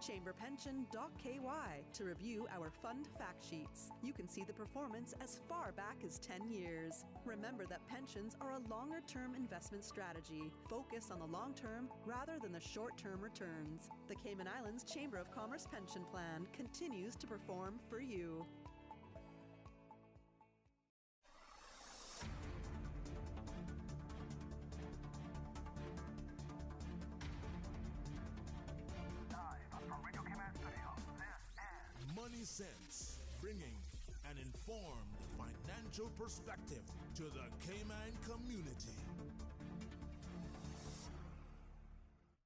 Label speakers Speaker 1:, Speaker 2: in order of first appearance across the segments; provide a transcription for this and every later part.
Speaker 1: chamberpension.ky to review our fund fact sheets. You can see the performance as far back as 10 years. Remember that pensions are a longer-term investment strategy. Focus on the long term rather than the short-term returns. The Cayman Islands Chamber of Commerce Pension Plan continues to perform for you.
Speaker 2: Money Sense, bringing an informed financial perspective to the Cayman community.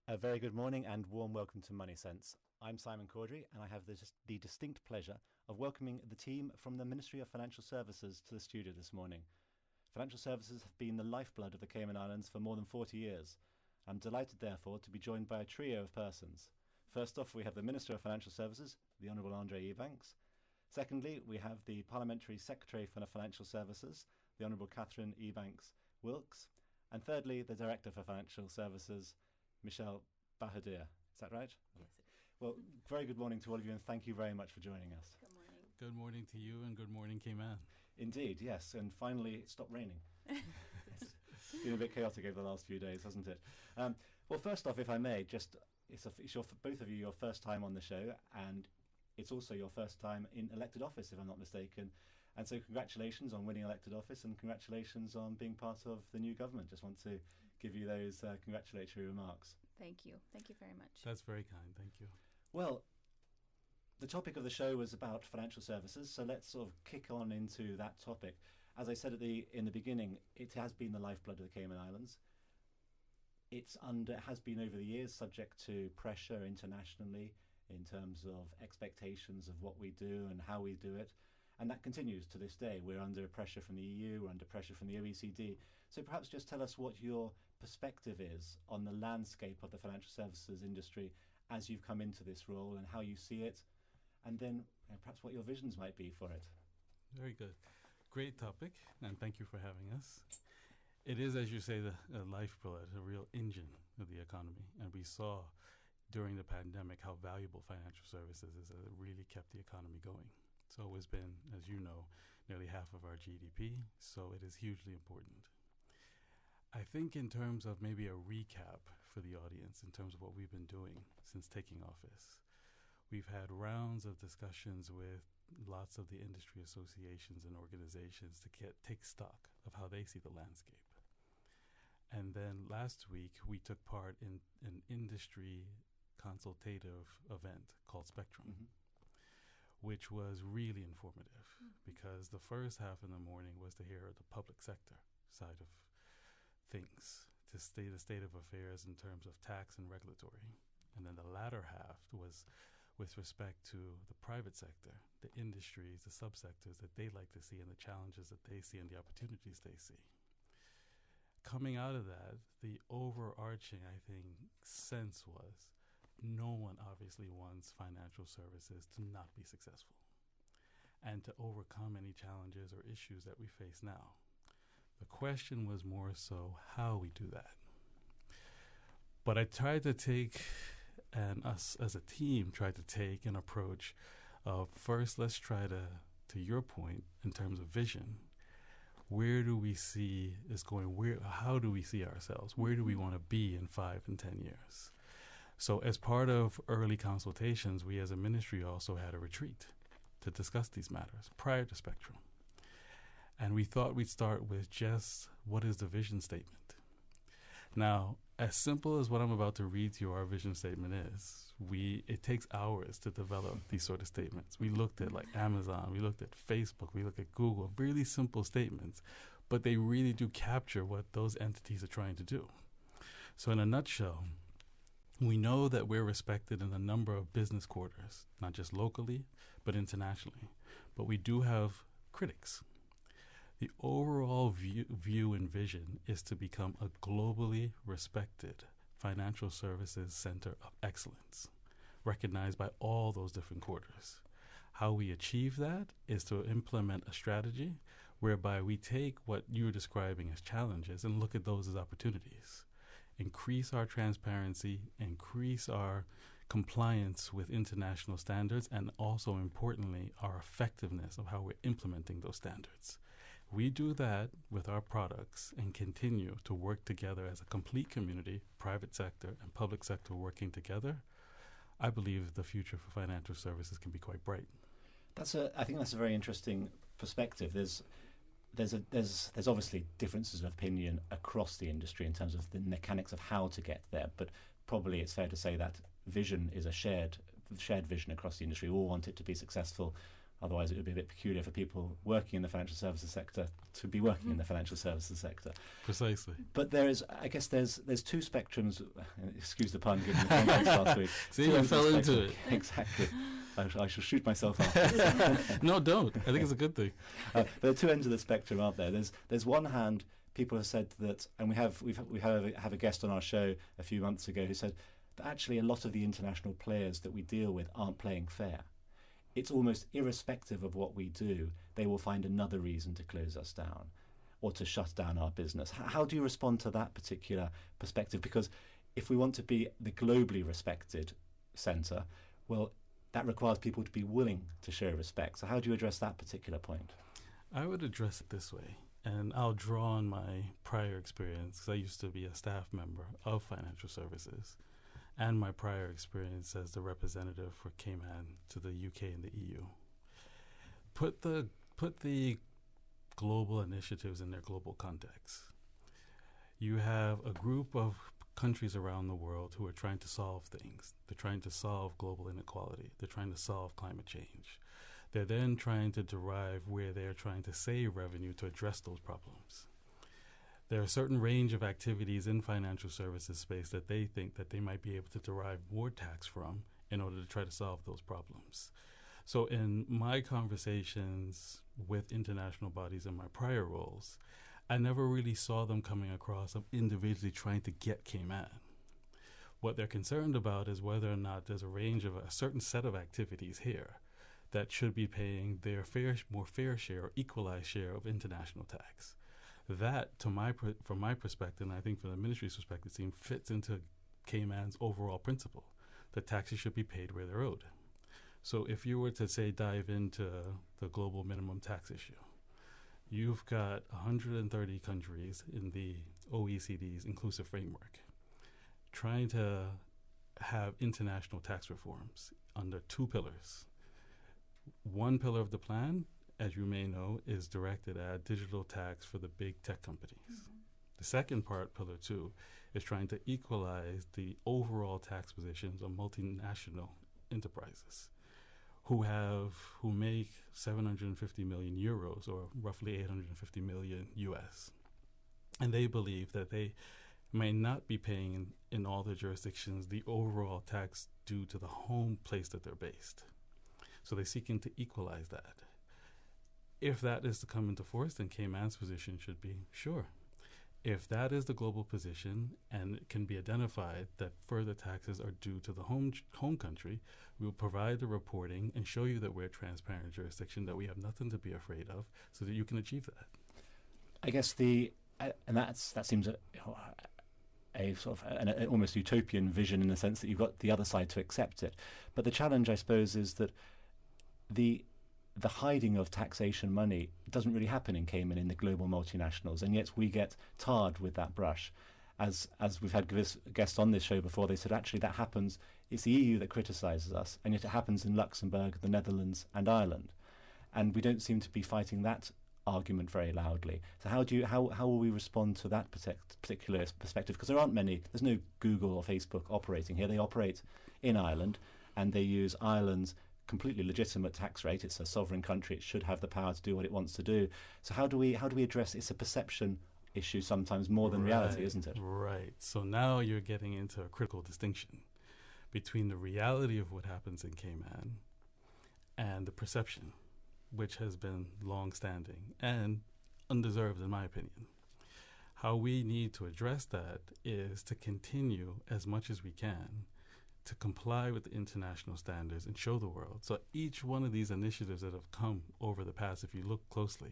Speaker 3: A very good morning and warm welcome to Money Sense. I'm Simon Caudry and I have the distinct pleasure of welcoming the team from the Ministry of Financial Services to the studio this morning. Financial services have been the lifeblood of the Cayman Islands for more than 40 years. I'm delighted, therefore, to be joined by a trio of persons. First off, we have the Minister of Financial Services, the Honourable Andre Ebanks. Secondly, we have the Parliamentary Secretary for Financial Services, the Honourable Catherine Ebanks-Wilkes. And thirdly, the Director for Financial Services, Michelle Bahadur. Is that right?
Speaker 4: Yes.
Speaker 3: Well, very good morning to all of you and thank you very much for joining us.
Speaker 4: Good morning.
Speaker 5: Good morning to you and good morning, Cayman.
Speaker 3: Indeed, yes. And finally, it stopped raining. It's been a bit chaotic over the last few days, hasn't it? Well, first off, if I may, it's both of you your first time on the show, and it's also your first time in elected office, if I'm not mistaken. And so congratulations on winning elected office and congratulations on being part of the new government. Just want to give you those congratulatory remarks.
Speaker 4: Thank you. Thank you very much.
Speaker 5: That's very kind. Thank you.
Speaker 3: Well, the topic of the show was about financial services, so let's sort of kick on into that topic. As I said in the beginning, it has been the lifeblood of the Cayman Islands. It has been over the years subject to pressure internationally in terms of expectations of what we do and how we do it. And that continues to this day. We're under pressure from the EU, we're under pressure from the OECD. So perhaps just tell us what your perspective is on the landscape of the financial services industry as you've come into this role and how you see it, and then perhaps what your visions might be for it.
Speaker 5: Very good. Great topic, and thank you for having us. It is, as you say, the lifeblood, a real engine of the economy. And we saw during the pandemic how valuable financial services is. It really kept the economy going. It's always been, as you know, nearly half of our GDP, so it is hugely important. I think in terms of maybe a recap for the audience, in terms of what we've been doing since taking office, we've had rounds of discussions with lots of the industry associations and organizations to take stock of how they see the landscape. And then last week, we took part in an industry consultative event called Spectrum, which was really informative because the first half in the morning was to hear the public sector side of things, to see the state of affairs in terms of tax and regulatory. And then the latter half was with respect to the private sector, the industries, the subsectors that they like to see and the challenges that they see and the opportunities they see. Coming out of that, the overarching, I think, sense was no one obviously wants financial services to not be successful and to overcome any challenges or issues that we face now. The question was more so how we do that. But I tried to take, and us as a team tried to take an approach of first, let's try to your point, in terms of vision, where do we see this going? How do we see ourselves? Where do we want to be in 5 and 10 years? So as part of early consultations, we as a ministry also had a retreat to discuss these matters prior to Spectrum. And we thought we'd start with just what is the vision statement. Now, as simple as what I'm about to read to you, our vision statement is, it takes hours to develop these sort of statements. We looked at like Amazon, we looked at Facebook, we looked at Google, really simple statements, but they really do capture what those entities are trying to do. So in a nutshell, we know that we're respected in a number of business quarters, not just locally, but internationally. But we do have critics. The overall view and vision is to become a globally respected financial services center of excellence, recognized by all those different quarters. How we achieve that is to implement a strategy whereby we take what you're describing as challenges and look at those as opportunities. Increase our transparency, increase our compliance with international standards, and also importantly, our effectiveness of how we're implementing those standards. We do that with our products and continue to work together as a complete community, private sector and public sector working together. I believe the future for financial services can be quite bright.
Speaker 3: I think that's a very interesting perspective. There's obviously differences of opinion across the industry in terms of the mechanics of how to get there, but probably it's fair to say that vision is a shared vision across the industry. We all want it to be successful. Otherwise, it would be a bit peculiar for people working in the financial services sector to be working in the financial services sector.
Speaker 5: Precisely.
Speaker 3: But there's two spectrums. Excuse the pun, given the context last week.
Speaker 5: See, you fell into it.
Speaker 3: Exactly. I shall shoot myself up.
Speaker 5: No, don't. I think it's a good thing.
Speaker 3: There are two ends of the spectrum, aren't there? There's one hand, people have said that, and we have a guest on our show a few months ago who said that actually a lot of the international players that we deal with aren't playing fair. It's almost irrespective of what we do, they will find another reason to close us down or to shut down our business. How do you respond to that particular perspective? Because if we want to be the globally respected centre, well, that requires people to be willing to show respect. So how do you address that particular point?
Speaker 5: I would address it this way, and I'll draw on my prior experience, because I used to be a staff member of financial services, and my prior experience as the representative for Cayman to the UK and the EU. Put the global initiatives in their global context. You have a group of countries around the world who are trying to solve things. They're trying to solve global inequality. They're trying to solve climate change. They're then trying to derive where they're trying to save revenue to address those problems. There are a certain range of activities in financial services space that they think that they might be able to derive more tax from in order to try to solve those problems. So in my conversations with international bodies in my prior roles, I never really saw them coming across of individually trying to get Cayman. What they're concerned about is whether or not there's a range of a certain set of activities here that should be paying their more fair share or equalized share of international tax. That, from my perspective, and I think from the ministry's perspective, fits into Cayman's overall principle that taxes should be paid where they're owed. So if you were to, say, dive into the global minimum tax issue, you've got 130 countries in the OECD's inclusive framework trying to have international tax reforms under two pillars. One pillar of the plan, as you may know, is directed at digital tax for the big tech companies. Mm-hmm. The second part, pillar 2, is trying to equalize the overall tax positions of multinational enterprises who make 750 million euros or roughly 850 million US. And they believe that they may not be paying in all their jurisdictions the overall tax due to the home place that they're based. So they're seeking to equalize that. If that is to come into force, then Cayman's position should be, sure. If that is the global position and it can be identified that further taxes are due to the home country, we will provide the reporting and show you that we're a transparent jurisdiction, that we have nothing to be afraid of, so that you can achieve that.
Speaker 3: I guess that seems a sort of an almost utopian vision in the sense that you've got the other side to accept it. But the challenge, I suppose, is that the hiding of taxation money doesn't really happen in Cayman in the global multinationals, and yet we get tarred with that brush. As we've had guests on this show before, they said actually that happens, it's the EU that criticises us, and yet it happens in Luxembourg, the Netherlands and Ireland. And we don't seem to be fighting that argument very loudly. So how will we respond to that particular perspective? Because there's no Google or Facebook operating here. They operate in Ireland, and they use Ireland's completely legitimate tax rate. It's a sovereign country. It should have the power to do what it wants to do. So how do we address it's a perception issue sometimes more than reality, isn't it?
Speaker 5: Right. So now you're getting into a critical distinction between the reality of what happens in Cayman and the perception, which has been long-standing and undeserved in my opinion. How we need to address that is to continue as much as we can to comply with the international standards and show the world. So each one of these initiatives that have come over the past, if you look closely,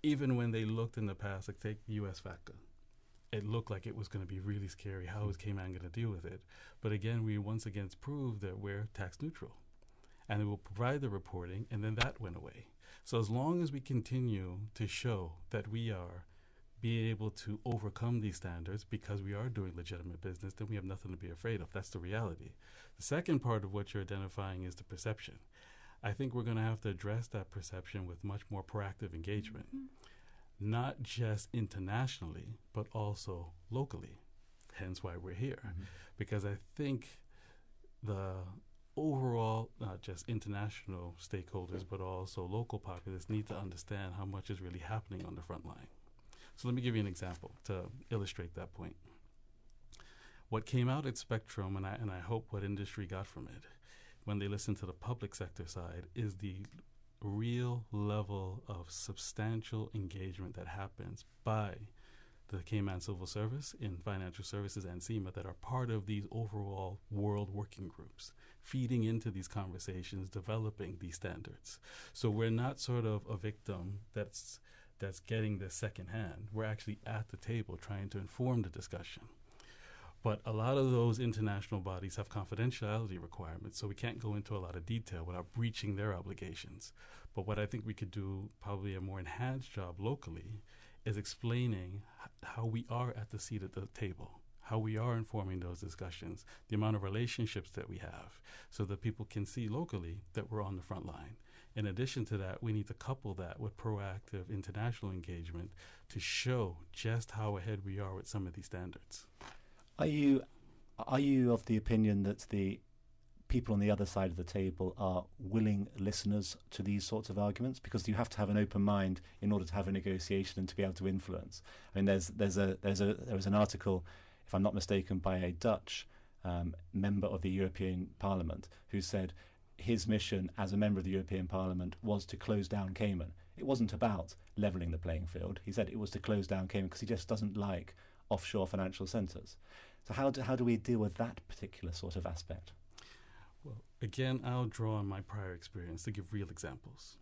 Speaker 5: even when they looked in the past, like take US FATCA, it looked like it was going to be really scary. How is Cayman going to deal with it? But again, we once again proved that we're tax neutral. And it will provide the reporting, and then that went away. So as long as we continue to show that we are being able to overcome these standards because we are doing legitimate business, then we have nothing to be afraid of. That's the reality. The second part of what you're identifying is the perception. I think we're going to have to address that perception with much more proactive engagement, not just internationally, but also locally, hence why we're here. Because I think the overall, not just international stakeholders, but also local populace need to understand how much is really happening on the front line. So let me give you an example to illustrate that point. What came out at Spectrum, and I hope what industry got from it, when they listened to the public sector side, is the real level of substantial engagement that happens by the Cayman Civil Service in financial services and SEMA that are part of these overall world working groups, feeding into these conversations, developing these standards. So we're not sort of a victim that's getting this secondhand. We're actually at the table trying to inform the discussion. But a lot of those international bodies have confidentiality requirements, so we can't go into a lot of detail without breaching their obligations. But what I think we could do, probably a more enhanced job locally, is explaining how we are at the seat at the table, how we are informing those discussions, the amount of relationships that we have, so that people can see locally that we're on the front line. In addition to that, we need to couple that with proactive international engagement to show just how ahead we are with some of these standards.
Speaker 3: Are you of the opinion that the people on the other side of the table are willing listeners to these sorts of arguments? Because you have to have an open mind in order to have a negotiation and to be able to influence. I mean, there was an article, if I'm not mistaken, by a Dutch member of the European Parliament who said his mission as a member of the European Parliament was to close down Cayman. It wasn't about levelling the playing field. He said it was to close down Cayman because he just doesn't like offshore financial centres. So how do we deal with that particular sort of aspect?
Speaker 5: Well, again, I'll draw on my prior experience to give real examples.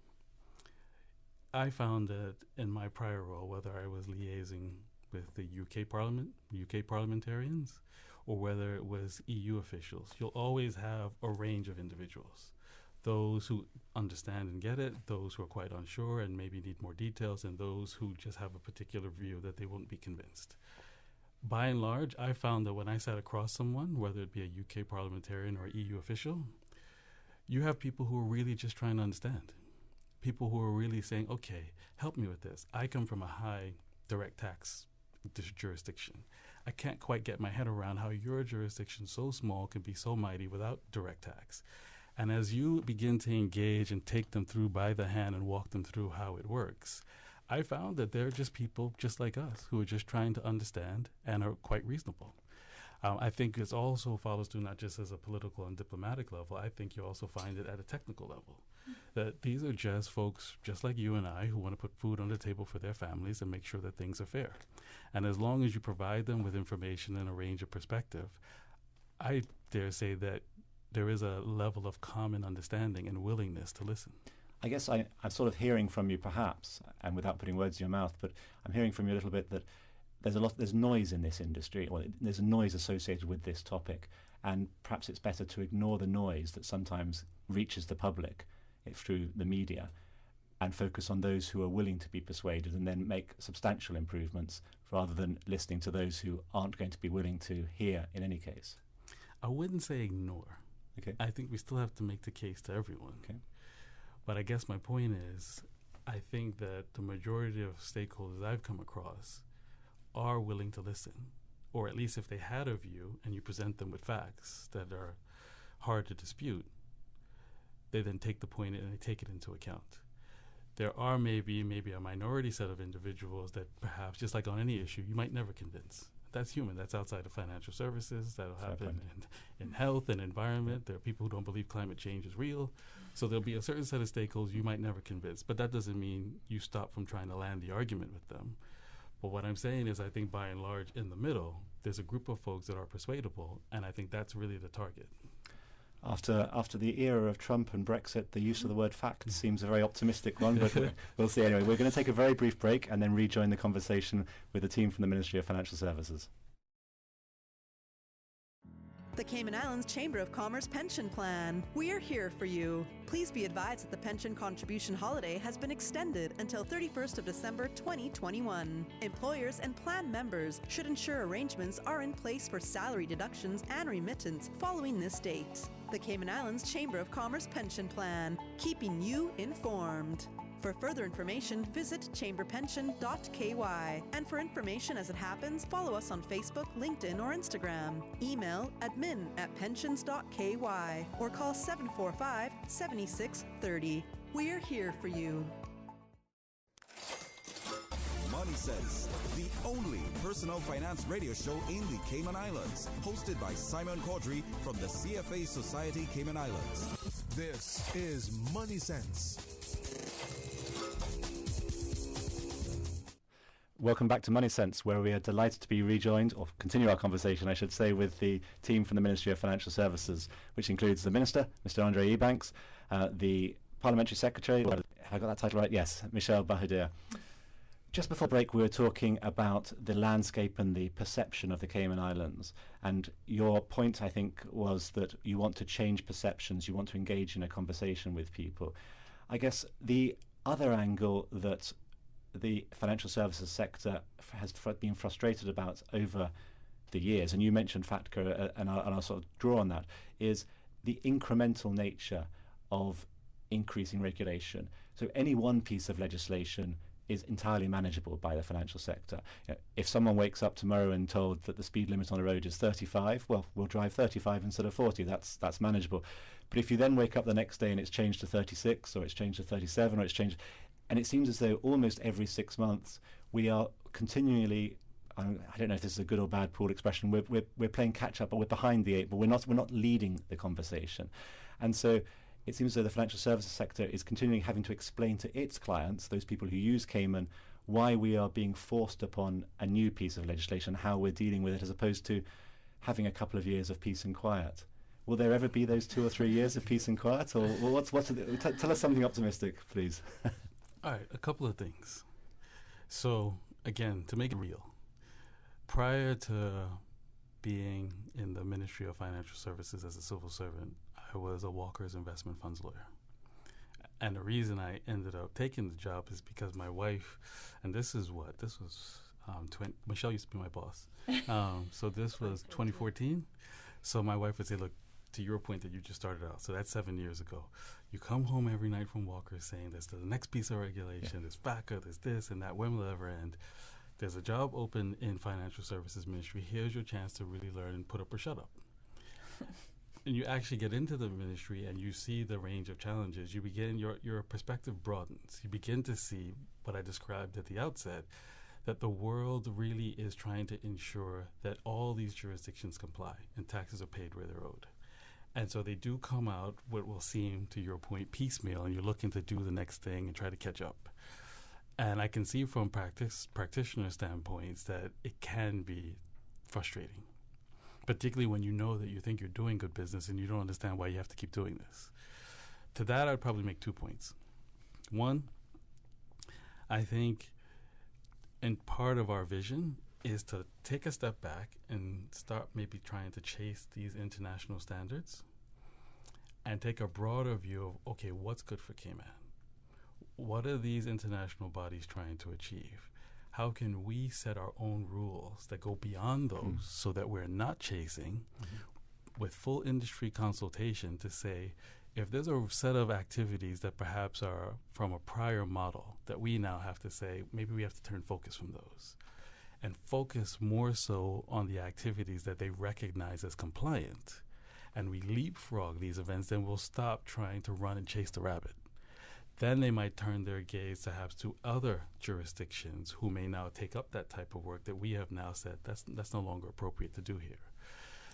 Speaker 5: I found that in my prior role, whether I was liaising with the UK parliamentarians, or whether it was EU officials, you'll always have a range of individuals. Those who understand and get it, those who are quite unsure and maybe need more details, and those who just have a particular view that they won't be convinced. By and large, I found that when I sat across someone, whether it be a UK parliamentarian or EU official, you have people who are really just trying to understand. People who are really saying, okay, help me with this. I come from a high direct tax jurisdiction. I can't quite get my head around how your jurisdiction so small can be so mighty without direct tax. And as you begin to engage and take them through by the hand and walk them through how it works, I found that they're just people just like us who are just trying to understand and are quite reasonable. I think it also follows through not just as a political and diplomatic level. I think you also find it at a technical level. That these are just folks just like you and I who want to put food on the table for their families and make sure that things are fair. And as long as you provide them with information and a range of perspective, I dare say that there is a level of common understanding and willingness to listen.
Speaker 3: I guess I'm sort of hearing from you, perhaps, and without putting words in your mouth, but I'm hearing from you a little bit that there's noise in this industry, or there's a noise associated with this topic, and perhaps it's better to ignore the noise that sometimes reaches the public through the media and focus on those who are willing to be persuaded and then make substantial improvements rather than listening to those who aren't going to be willing to hear in any case.
Speaker 5: I wouldn't say ignore.
Speaker 3: Okay.
Speaker 5: I think we still have to make the case to everyone.
Speaker 3: Okay.
Speaker 5: But I guess my point is, I think that the majority of stakeholders I've come across are willing to listen, or at least if they had a view and you present them with facts that are hard to dispute, they then take the point and they take it into account. There are maybe a minority set of individuals that perhaps, just like on any issue, you might never convince. That's human. That's outside of financial services. That'll happen in health and environment. There are people who don't believe climate change is real. So there'll be a certain set of stakeholders you might never convince. But that doesn't mean you stop from trying to land the argument with them. But what I'm saying is I think by and large in the middle, there's a group of folks that are persuadable, and I think that's really the target.
Speaker 3: After the era of Trump and Brexit, the use of the word fact seems a very optimistic one, but we'll see. Anyway, we're going to take a very brief break and then rejoin the conversation with the team from the Ministry of Financial Services.
Speaker 1: The Cayman Islands Chamber of Commerce Pension Plan. We're here for you. Please be advised that the pension contribution holiday has been extended until 31st of December 2021. Employers and plan members should ensure arrangements are in place for salary deductions and remittance following this date. The Cayman Islands Chamber of Commerce Pension Plan, keeping you informed. For further information, visit chamberpension.ky. And for information as it happens, follow us on Facebook, LinkedIn, or Instagram. Email admin@pensions.ky or call 745-7630. We're here for you.
Speaker 6: Money Sense, the only personal finance radio show in the Cayman Islands, hosted by Simon Caudry from the CFA Society Cayman Islands.
Speaker 2: This is Money Sense.
Speaker 3: Welcome back to Money Sense, where we are delighted to be rejoined, or continue our conversation, I should say, with the team from the Ministry of Financial Services, which includes the Minister, Mr. Andre Ebanks, the Parliamentary Secretary, have I got that title right? Yes, Michelle Bahadur. Just before break, we were talking about the landscape and the perception of the Cayman Islands. And your point, I think, was that you want to change perceptions, you want to engage in a conversation with people. I guess the other angle that the financial services sector has been frustrated about over the years, and you mentioned FATCA, and I'll sort of draw on that, is the incremental nature of increasing regulation. So any one piece of legislation is entirely manageable by the financial sector. You know, if someone wakes up tomorrow and told that the speed limit on a road is 35, well, we'll drive 35 instead of 40. That's manageable. But if you then wake up the next day and it's changed to 36, or it's changed to 37, or it's changed, and it seems as though almost every 6 months we are continually, I don't know if this is a good or bad pool expression, we're playing catch up, but we're behind the eight ball. We're not leading the conversation. And so it seems as though the financial services sector is continually having to explain to its clients, those people who use Cayman, why we are being forced upon a new piece of legislation, how we're dealing with it, as opposed to having a couple of years of peace and quiet. Will there ever be those 2 or 3 years of peace and quiet, or tell us something optimistic, please?
Speaker 5: All right, a couple of things. So, again, to make it real, prior to being in the Ministry of Financial Services as a civil servant, I was a Walker's investment funds lawyer. And the reason I ended up taking the job is because my wife, and this was Michelle used to be my boss. So this was 2014. So my wife would say, look, to your point that you just started out, so that's 7 years ago. You come home every night from Walker saying there's the next piece of regulation, there's FATCA, there's this and that, when will it ever end? There's a job open in Financial Services Ministry. Here's your chance to really learn and put up or shut up. And you actually get into the ministry and you see the range of challenges. You begin, your perspective broadens. You begin to see what I described at the outset, that the world really is trying to ensure that all these jurisdictions comply and taxes are paid where they're owed. And so they do come out what will seem, to your point, piecemeal, and you're looking to do the next thing and try to catch up. And I can see from practitioner standpoints that it can be frustrating, particularly when you know that you think you're doing good business and you don't understand why you have to keep doing this. To that, I'd probably make 2 points. One, I think, and part of our vision is to take a step back and start maybe trying to chase these international standards and take a broader view of, okay, what's good for Cayman? What are these international bodies trying to achieve? How can we set our own rules that go beyond those so that we're not chasing with full industry consultation to say, if there's a set of activities that perhaps are from a prior model that we now have to say, maybe we have to turn focus from those and focus more so on the activities that they recognize as compliant, and we leapfrog these events, then we'll stop trying to run and chase the rabbit. Then they might turn their gaze perhaps to other jurisdictions who may now take up that type of work that we have now said that's no longer appropriate to do here.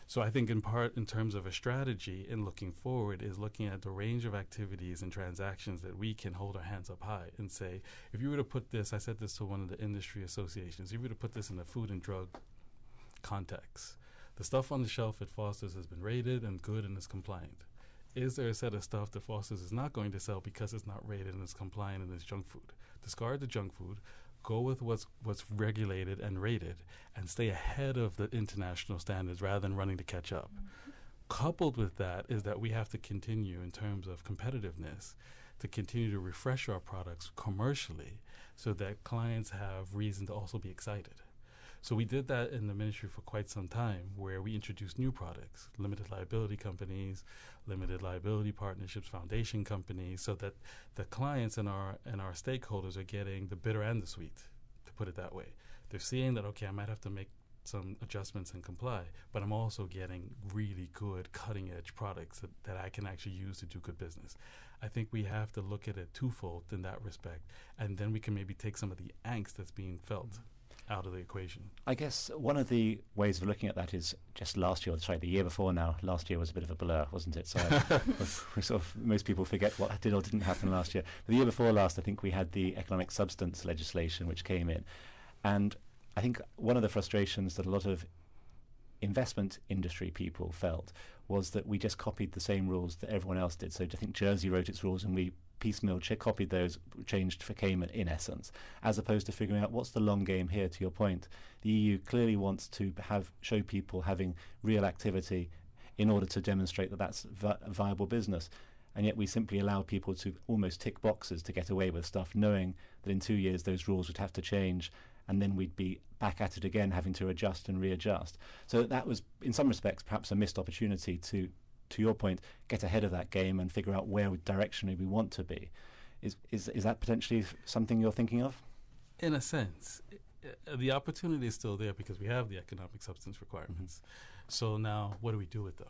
Speaker 5: So I think in part, in terms of a strategy in looking forward, is looking at the range of activities and transactions that we can hold our hands up high and say, if you were to put this, I said this to one of the industry associations, if you were to put this in the food and drug context, the stuff on the shelf at Foster's has been rated and good and is compliant. is there a set of stuff that Foster's is not going to sell because it's not rated and it's compliant and it's junk food? Discard the junk food, go with what's regulated and rated, and stay ahead of the international standards rather than running to catch up. Coupled with that is that we have to continue in terms of competitiveness to continue to refresh our products commercially so that clients have reason to also be excited. So we did that in the ministry for quite some time, where we introduced new products, limited liability companies, limited liability partnerships, foundation companies, so that the clients and our stakeholders are getting the bitter and the sweet, to put it that way. They're seeing that, okay, I might have to make some adjustments and comply, but I'm also getting really good cutting-edge products that I can actually use to do good business. I think we have to look at it twofold in that respect, and then we can maybe take some of the angst that's being felt out of the equation.
Speaker 3: I guess one of the ways of looking at that is just last year, the year before now. Last year was a bit of a blur, wasn't it? So most people forget what did or didn't happen last year. But the year before last, I think we had the economic substance legislation which came in. And I think one of the frustrations that a lot of investment industry people felt was that we just copied the same rules that everyone else did. So I think Jersey wrote its rules and we piecemeal copied those, changed for Cayman in essence, as opposed to figuring out what's the long game here. To your point, the EU clearly wants to show people having real activity in order to demonstrate that that's a viable business. And yet we simply allow people to almost tick boxes to get away with stuff, knowing that in 2 years those rules would have to change, and then we'd be back at it again, having to adjust and readjust. So that was, in some respects, perhaps a missed opportunity to your point, get ahead of that game and figure out where directionally we want to be. Is that potentially something you're thinking of?
Speaker 5: In a sense, the opportunity is still there because we have the economic substance requirements. So now, what do we do with them?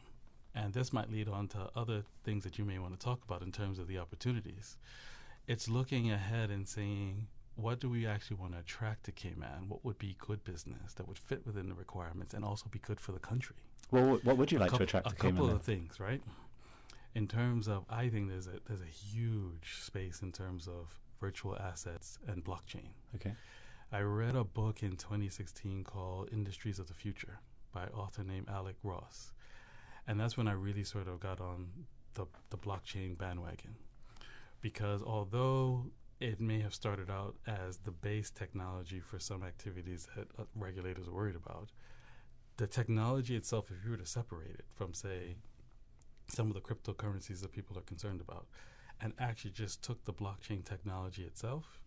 Speaker 5: And this might lead on to other things that you may want to talk about in terms of the opportunities. It's looking ahead and saying, what do we actually want to attract to Cayman? What would be good business that would fit within the requirements and also be good for the country?
Speaker 3: Well, what would you like to attract to Cayman?
Speaker 5: A couple of things, right? In terms of, I think there's a huge space in terms of virtual assets and blockchain.
Speaker 3: Okay.
Speaker 5: I read a book in 2016 called Industries of the Future by an author named Alec Ross. And that's when I really sort of got on the blockchain bandwagon. Because although it may have started out as the base technology for some activities that regulators are worried about, the technology itself, if you were to separate it from, say, some of the cryptocurrencies that people are concerned about, and actually just took the blockchain technology itself,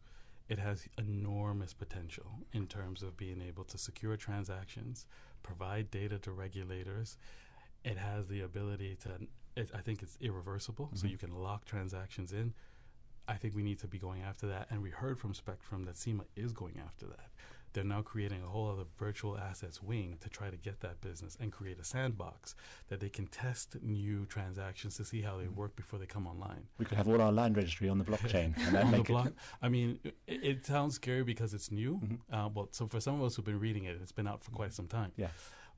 Speaker 5: it has enormous potential in terms of being able to secure transactions, provide data to regulators. It has the ability to, I think it's irreversible, so you can lock transactions in. I think we need to be going after that, and we heard from Spectrum that SEMA is going after that. They're now creating a whole other virtual assets wing to try to get that business and create a sandbox that they can test new transactions to see how they work before they come online.
Speaker 3: We could have all our land registry on the blockchain. And then make it
Speaker 5: I mean, it sounds scary because it's new. So for some of us who've been reading it, it's been out for quite some time.
Speaker 3: Yeah.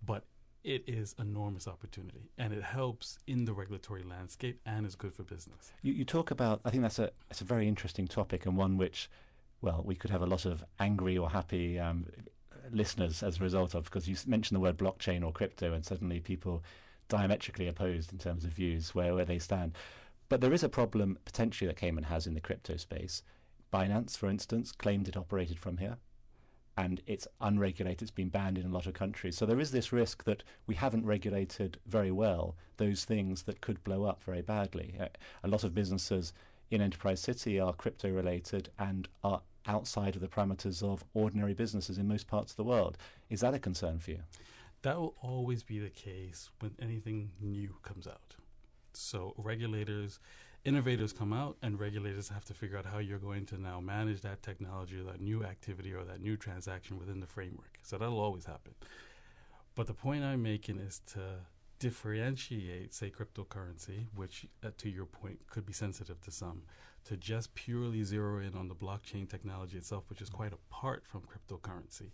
Speaker 5: But it is enormous opportunity, and it helps in the regulatory landscape and is good for business.
Speaker 3: You talk about, I think that's a very interesting topic, and one which, well, we could have a lot of angry or happy listeners as a result of, because you mention the word blockchain or crypto and suddenly people diametrically opposed in terms of views where they stand. But there is a problem potentially that Cayman has in the crypto space. Binance, for instance, claimed it operated from here, and it's unregulated. It's been banned in a lot of countries. So there is this risk that we haven't regulated very well those things that could blow up very badly. A lot of businesses in Enterprise City are crypto related and are outside of the parameters of ordinary businesses in most parts of the world. Is that a concern for you?
Speaker 5: That will always be the case when anything new comes out. So innovators come out, and regulators have to figure out how you're going to now manage that technology or that new activity or that new transaction within the framework. So that'll always happen. But the point I'm making is to differentiate, say, cryptocurrency, which, to your point, could be sensitive to some, to just purely zero in on the blockchain technology itself, which is quite apart from cryptocurrency.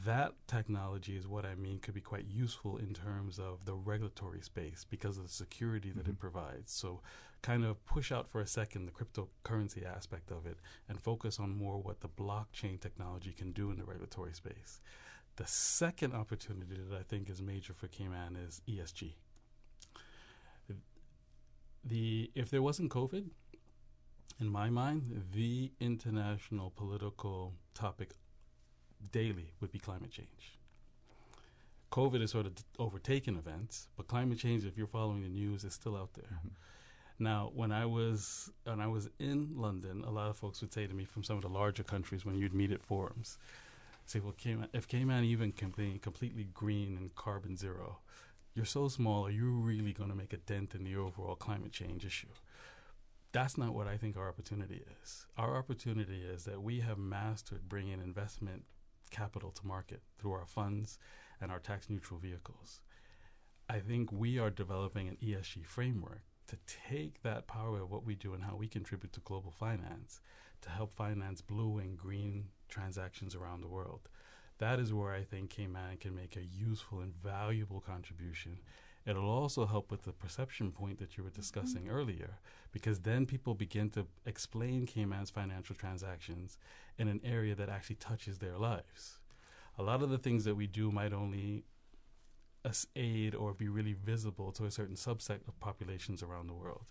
Speaker 5: That technology is what I mean could be quite useful in terms of the regulatory space because of the security that it provides. So kind of push out for a second the cryptocurrency aspect of it and focus on more what the blockchain technology can do in the regulatory space. The second opportunity that I think is major for Cayman is ESG. if there wasn't COVID, in my mind, the international political topic daily would be climate change. COVID has sort of overtaken events, but climate change, if you're following the news, is still out there. Mm-hmm. Now, when I was in London, a lot of folks would say to me from some of the larger countries when you'd meet at forums, say, well, if Cayman even can be completely green and carbon zero, you're so small, are you really going to make a dent in the overall climate change issue? That's not what I think our opportunity is. Our opportunity is that we have mastered bringing investment capital to market through our funds and our tax-neutral vehicles. I think we are developing an ESG framework to take that power of what we do and how we contribute to global finance to help finance blue and green transactions around the world. That is where I think Cayman can make a useful and valuable contribution. It'll also help with the perception point that you were discussing earlier, because then people begin to explain Cayman's financial transactions in an area that actually touches their lives. A lot of the things that we do might only aid or be really visible to a certain subset of populations around the world.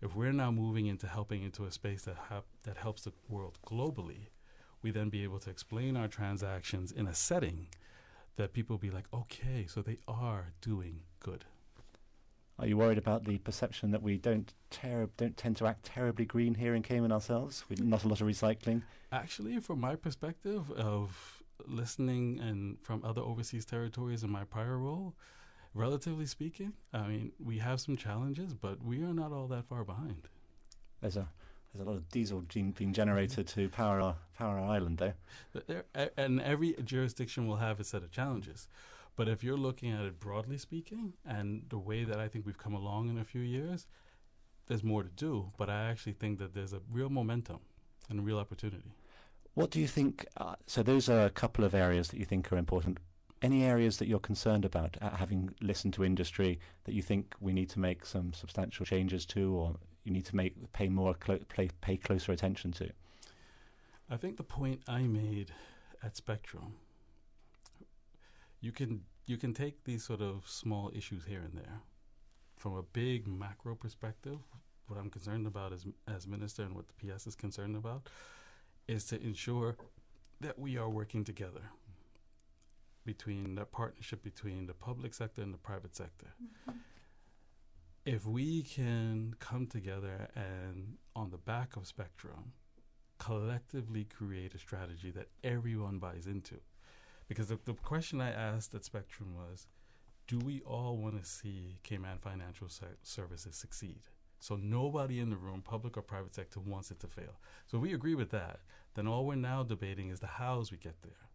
Speaker 5: If we're now moving into helping into a space that helps the world globally, we then be able to explain our transactions in a setting that people be like, okay, so they are doing good.
Speaker 3: Are you worried about the perception that we don't tend to act terribly green here in Cayman ourselves? Not a lot of recycling?
Speaker 5: Actually, from my perspective of listening and from other overseas territories in my prior role, relatively speaking, I mean, we have some challenges, but we are not all that far behind.
Speaker 3: There's a lot of diesel being generated to power our island, though.
Speaker 5: And every jurisdiction will have a set of challenges. But if you're looking at it broadly speaking, and the way that I think we've come along in a few years, there's more to do. But I actually think that there's a real momentum and a real opportunity.
Speaker 3: What do you think? So those are a couple of areas that you think are important. Any areas that you're concerned about, having listened to industry, that you think we need to make some substantial changes to, or you need to pay closer attention to?
Speaker 5: I think the point I made at Spectrum, you can take these sort of small issues here and there. From a big macro perspective, what I'm concerned about as minister and what the PS is concerned about is to ensure that we are working together between the partnership between the public sector and the private sector. Mm-hmm. If we can come together and on the back of Spectrum, collectively create a strategy that everyone buys into. Because the question I asked at Spectrum was, do we all want to see Cayman Financial Services succeed? So nobody in the room, public or private sector, wants it to fail. So we agree with that. Then all we're now debating is the hows we get there.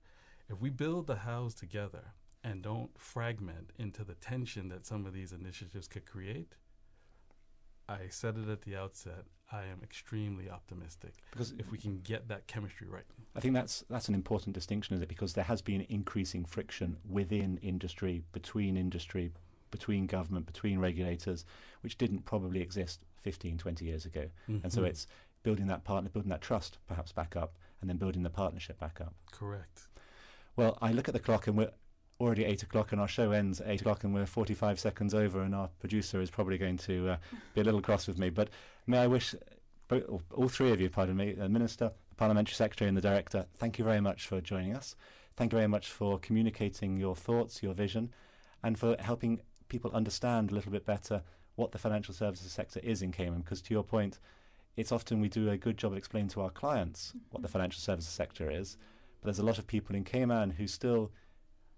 Speaker 5: If we build the hows together and don't fragment into the tension that some of these initiatives could create, I said it at the outset, I am extremely optimistic because if we can get that chemistry right.
Speaker 3: I think that's an important distinction, is it? Because there has been increasing friction within industry, between government, between regulators, which didn't probably exist 15, 20 years ago. Mm-hmm. And so it's building that trust perhaps back up, and then building the partnership back up.
Speaker 5: Correct.
Speaker 3: Well, I look at the clock and we're already 8 o'clock and our show ends at 8 o'clock and we're 45 seconds over, and our producer is probably going to be a little cross with me. But may I wish all three of you, the Minister, the Parliamentary Secretary and the Director, thank you very much for joining us. Thank you very much for communicating your thoughts, your vision, and for helping people understand a little bit better what the financial services sector is in Cayman. Because to your point, it's often we do a good job of explaining to our clients what the financial services sector is, but there's a lot of people in Cayman who still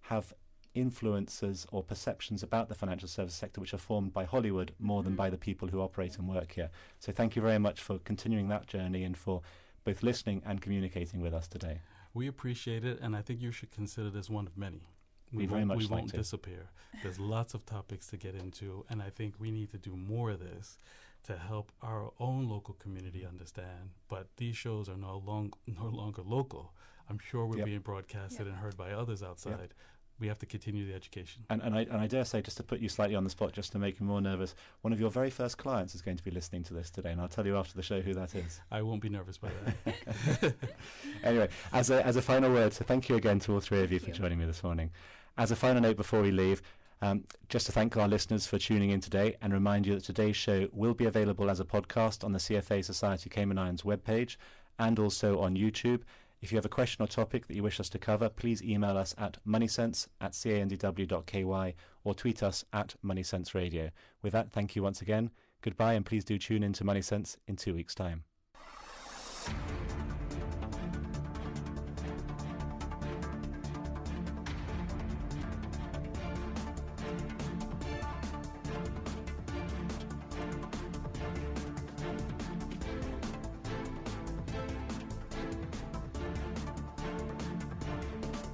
Speaker 3: have influences or perceptions about the financial services sector which are formed by Hollywood more than by the people who operate and work here. So thank you very much for continuing that journey and for both listening and communicating with us today.
Speaker 5: We appreciate it, and I think you should consider this one of many.
Speaker 3: We
Speaker 5: won't disappear. There's lots of topics to get into, and I think we need to do more of this to help our own local community understand. But these shows are no longer local. I'm sure we're being broadcasted and heard by others outside. Yep. We have to continue the education. And
Speaker 3: I dare say, just to put you slightly on the spot, just to make you more nervous, one of your very first clients is going to be listening to this today, and I'll tell you after the show who that is.
Speaker 5: I won't be nervous by that.
Speaker 3: Anyway, as a final word, so thank you again to all three of you for joining me this morning. As a final note before we leave, Just to thank our listeners for tuning in today and remind you that today's show will be available as a podcast on the CFA Society Cayman Islands webpage and also on YouTube. If you have a question or topic that you wish us to cover, please email us at moneysense@candw.ky or tweet us at MoneySense Radio. With that, thank you once again. Goodbye, and please do tune in to Money Sense in 2 weeks' time.